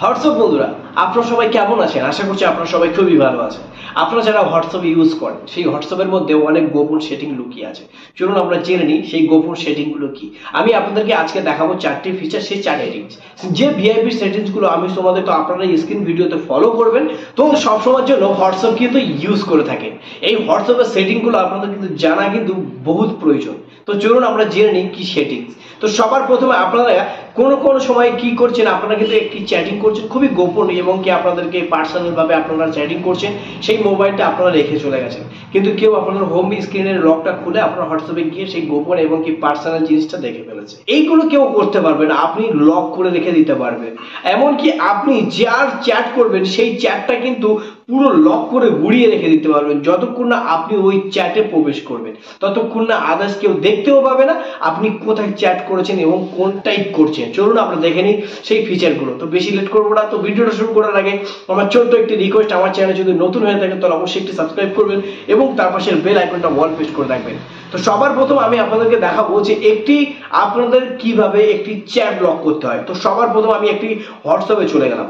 WhatsApp বন্ধুরা, আপনারা সবাই কেমন আছেন? আশা করছি আপনারা সবাই খুবই ভালো আছেন। আপনারা যারা হোয়াটসঅ্যাপ ইউজ করেন, সেই হোয়াটসঅ্যাপের মধ্যে অনেক গোপন সেটিং লুকিয়ে আছে। চলুন আমরা জেনে নিই সেই গোপন সেটিংগুলো কি। আমি আপনাদেরকে আজকে দেখাবো 4টি ফিচার, সেই 4 সেটিংস। যে ভিআইপি সেটিংসগুলো আমি তোমাদের, তো আপনারা স্ক্রিন ভিডিওতে ফলো করবেন, তো সবসময়ের জন্য হোয়াটসঅ্যাপ কিন্তু ইউজ করে থাকেন। এই হোয়াটসঅ্যাপের সেটিংগুলো আপনাদের কিন্তু জানা কিন্তু বহুত প্রয়োজন। তো চলুন আমরা জেনে নিই কি সেটিংস। তো সবার প্রথমে আপনারা কোন সময় কি করছেন, আপনারা কিন্তু একটি চ্যাটিং করছেন খুবই গোপন, এবং কি আপনাদেরকে পার্সোনাল ভাবে আপনারা চ্যাটিং করছেন, সেই মোবাইলটা আপনারা রেখে চলে গেছেন, কিন্তু কেউ আপনাদের হোম স্ক্রিনের লকটা খুলে আপনার হোয়াটসঅ্যাপে গিয়ে সেই গোপন এবং কি পার্সোনাল জিনিসটা দেখে ফেলেছে। এইগুলো কেউ করতে পারবে না, আপনি লক করে রেখে দিতে পারবেন। এমনকি আপনি যার চ্যাট করবেন সেই চ্যাটটা কিন্তু পুরো লক করে গুড়িয়ে রেখে দিতে পারবেন। যতক্ষণ না আপনি ওই চ্যাটে প্রবেশ করবেন, ততক্ষণ না আদার্স কেউ দেখতেও পাবে না আপনি কোথায় চ্যাট করেছেন এবং কোন টাইপ করছেন। চলুন আমরা দেখে নিই সেই ফিচারগুলো। তো বেশি লেট করবো না। তো ভিডিওটা শুরু করার আগে আমার ছোট্ট একটি রিকোয়েস্ট, আমার চ্যানেল যদি নতুন হয়ে থাকে তাহলে অবশ্যই একটি সাবস্ক্রাইব করবেন এবং তার পাশের বেল আইকনটা অল প্রেস করে রাখবেন। তো সবার প্রথম আমি আপনাদেরকে দেখাবো যে আপনাদের কিভাবে একটি চ্যাট লক করতে হয়। তো সবার প্রথম আমি একটি হোয়াটসঅ্যাপে চলে গেলাম।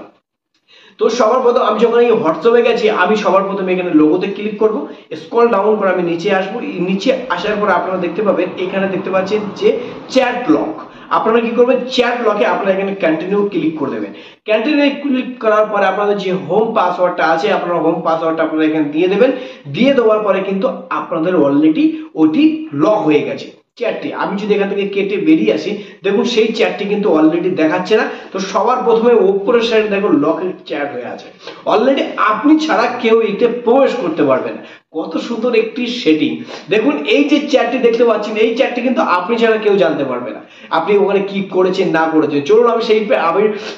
তো সবার প্রথম আমি যখন এই হোয়াটসঅ্যাপে গেছি, আমি সবার প্রথমে এখানে লোগোতে ক্লিক করব, স্ক্রল ডাউন করে আমি নিচে আসবো। নিচে আসার পর আপনারা দেখতে পাবেন, এখানে দেখতে পাচ্ছেন যে চ্যাট লক। আপনারা কি করবেন, চ্যাট লকে আপনারা এখানে কন্টিনিউ ক্লিক করে দেবেন। কন্টিনিউ ক্লিক করার পরে আপনাদের যে হোম পাসওয়ার্ডটা আছে, আপনারা হোম পাসওয়ার্ডটা আপনারা এখানে দিয়ে দেবেন। দিয়ে দেওয়ার পরে কিন্তু আপনাদের অলরেডি ওটি লক হয়ে গেছে চ্যাটটি। আমি যদি এখান থেকে কেটে বেরিয়ে আসি, দেখুন সেই চ্যাটটি কিন্তু অলরেডি দেখাচ্ছে না। তো সবার প্রথমে উপরের সাইডে দেখুন লকের চ্যাট হয়ে আছে। অলরেডি আপনি ছাড়া কেউ এতে প্রবেশ করতে পারবে না। কত সুন্দর একটি সেটিং। দেখুন এই যে চ্যাটটি দেখতে পাচ্ছেন, এই চ্যাটটি কিন্তু আপনি ছাড়া কেউ জানতে পারবে না আপনি ওখানে কি করেছেন না করেছেন। চলুন আমি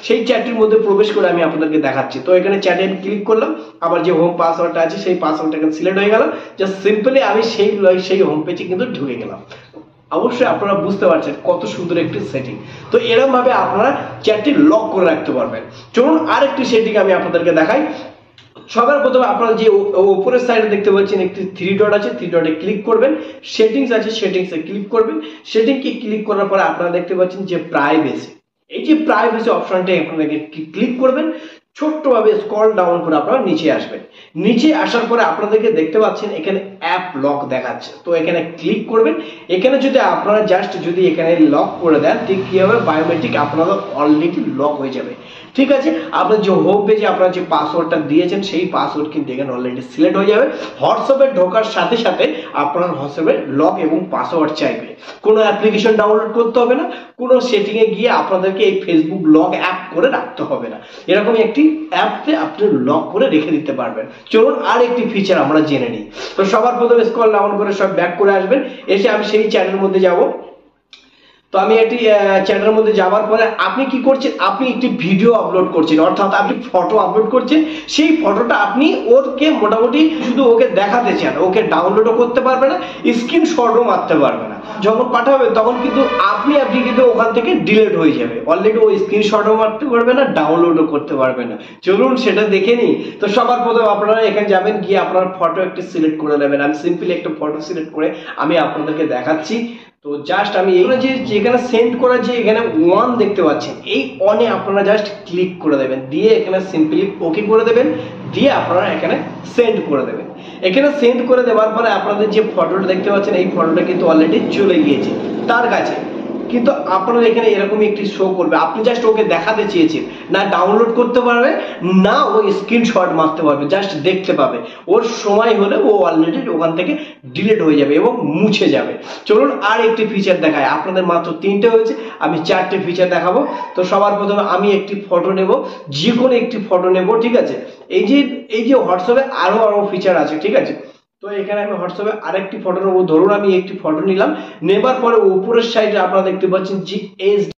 সেই চ্যাটটির মধ্যে প্রবেশ করে আমি আপনাদেরকে দেখাচ্ছি। তো এখানে চ্যাটে ক্লিক করলাম, আবার যে হোম পাসওয়ার্ডটা আছে সেই পাসওয়ার্ডটা এখানে সিলেক্ট হয়ে গেল। জাস্ট সিম্পলি আমি সেই হোম পেজে কিন্তু ঢুকে গেলাম। অবশ্যই আপনারা বুঝতে পারছেন কত সুন্দর একটি সেটিং। তো এরকম ভাবে আপনারা চ্যাটটি লক করে রাখতে পারবেন। চলুন আরেকটি সেটিং আমি আপনাদেরকে দেখাই। সবার প্রথমে আপনারা যে উপরের সাইডে দেখতে পাচ্ছেন একটি থ্রি ডট আছে, থ্রি ডটে ক্লিক করবেন। সেটিংস আছে, সেটিংসে ক্লিক করবেন। সেটিংকে ক্লিক করার পরে আপনারা দেখতে পাচ্ছেন যে প্রাইভেসি, এই যে প্রাইভেসি অপশনটা আপনারা ক্লিক করবেন। ছোট্টভাবে স্ক্রল ডাউন করে আপনারা নিচে আসবেন। নিচে আসার পরে আপনাদেরকে দেখতে পাচ্ছেন এখানে অ্যাপ লক দেখাচ্ছে। তো এখানে ক্লিক করবেন। এখানে যদি আপনারা জাস্ট যদি এখানে লক করে দেন, ঠিক কি হবে, বায়োমেট্রিক আপনাদের অলরেডি লক হয়ে যাবে। ঠিক আছে, আপনার যে হোম পেজে আপনারা যে পাসওয়ার্ডটা দিয়েছেন সেই পাসওয়ার্ড কিন্তু এখানে অলরেডি সিলেক্ট হয়ে যাবে। হোয়াটসঅ্যাপে ঢোকার সাথে সাথে আপনার হোয়াটসঅ্যাপে লক এবং পাসওয়ার্ড চাইবে। কোনো অ্যাপ্লিকেশন ডাউনলোড করতে হবে না, কোনো সেটিংয়ে গিয়ে আপনাদেরকে এই ফেসবুক লক অ্যাপ করে রাখতে হবে না। এরকমই একটি অ্যাপে আপনি লক করে রেখে দিতে পারবেন। চলুন আর একটি ফিচার আমরা জেনে নিই। তো সবার প্রথমে স্ক্রল ডাউন করে সব ব্যাক করে আসবেন। এসে আমি সেই চ্যানেলের মধ্যে যাব। তো আমি একটি চ্যানেলের মধ্যে যাওয়ার পরে আপনি কি করছেন, আপনি একটি ভিডিও আপলোড করছেন, অর্থাৎ আপনি ফটো আপলোড করছেন। সেই ফটোটা আপনি ওকে মোটামুটি শুধু ওকে দেখাতে চান, ওকে ডাউনলোডও করতে পারবে না, স্ক্রিনশটও মারতে পারবে না। যখন পাঠাবে তখন কিন্তু আপনি কিন্তু ওখান থেকে ডিলিট হয়ে যাবে। অলরেডি ওই স্ক্রিনশটও মারতে পারবে না, ডাউনলোডও করতে পারবে না। চলুন সেটা দেখে নিই। তো সবার প্রথমে আপনারা এখানে যাবেন, গিয়ে আপনার ফটো একটি সিলেক্ট করে নেবেন। আমি সিম্পলি একটা ফটো সিলেক্ট করে আমি আপনাদেরকে দেখাচ্ছি। তো জাস্ট আমি এখানে যেখানে সেন্ড করার যে এখানে ওয়ান দেখতে পাচ্ছেন, এই অনে আপনারা জাস্ট ক্লিক করে দেবেন। দিয়ে এখানে সিম্পলি ওকে করে দেবেন। দিয়ে আপনারা এখানে সেন্ড করে দেবেন। এখানে সেন্ড করে দেওয়ার পরে আপনাদের যে ফটোটা দেখতে পাচ্ছেন, এই ফটোটা কিন্তু অলরেডি চলে গিয়েছে তার কাছে। কিন্তু আপনার এখানে এরকম একটি শো করবে, আপনি জাস্ট ওকে দেখাতে চেয়েছেন, না ডাউনলোড করতে পারবে না ওই স্ক্রিনশট মারতে পারবে, জাস্ট দেখতে পাবে। ওর সময় হলে ও অলরেডি ওখান থেকে ডিলিট হয়ে যাবে এবং মুছে যাবে। চলুন আর একটি ফিচার দেখায়। আপনাদের মাত্র 3টে হয়েছে, আমি 4টে ফিচার দেখাবো। তো সবার প্রথমে আমি একটি ফটো নেব, যে কোনো একটি ফটো নেব। ঠিক আছে, এই যে হোয়াটসঅ্যাপে আরো ফিচার আছে। ঠিক আছে, তো এখানে আমি হোয়াটসঅ্যাপে আরেকটি ফটো নেবো। ধরুন আমি একটি ফটো নিলাম, নেবার পরে উপরের সাইডে আপনারা দেখতে পাচ্ছেন যে HD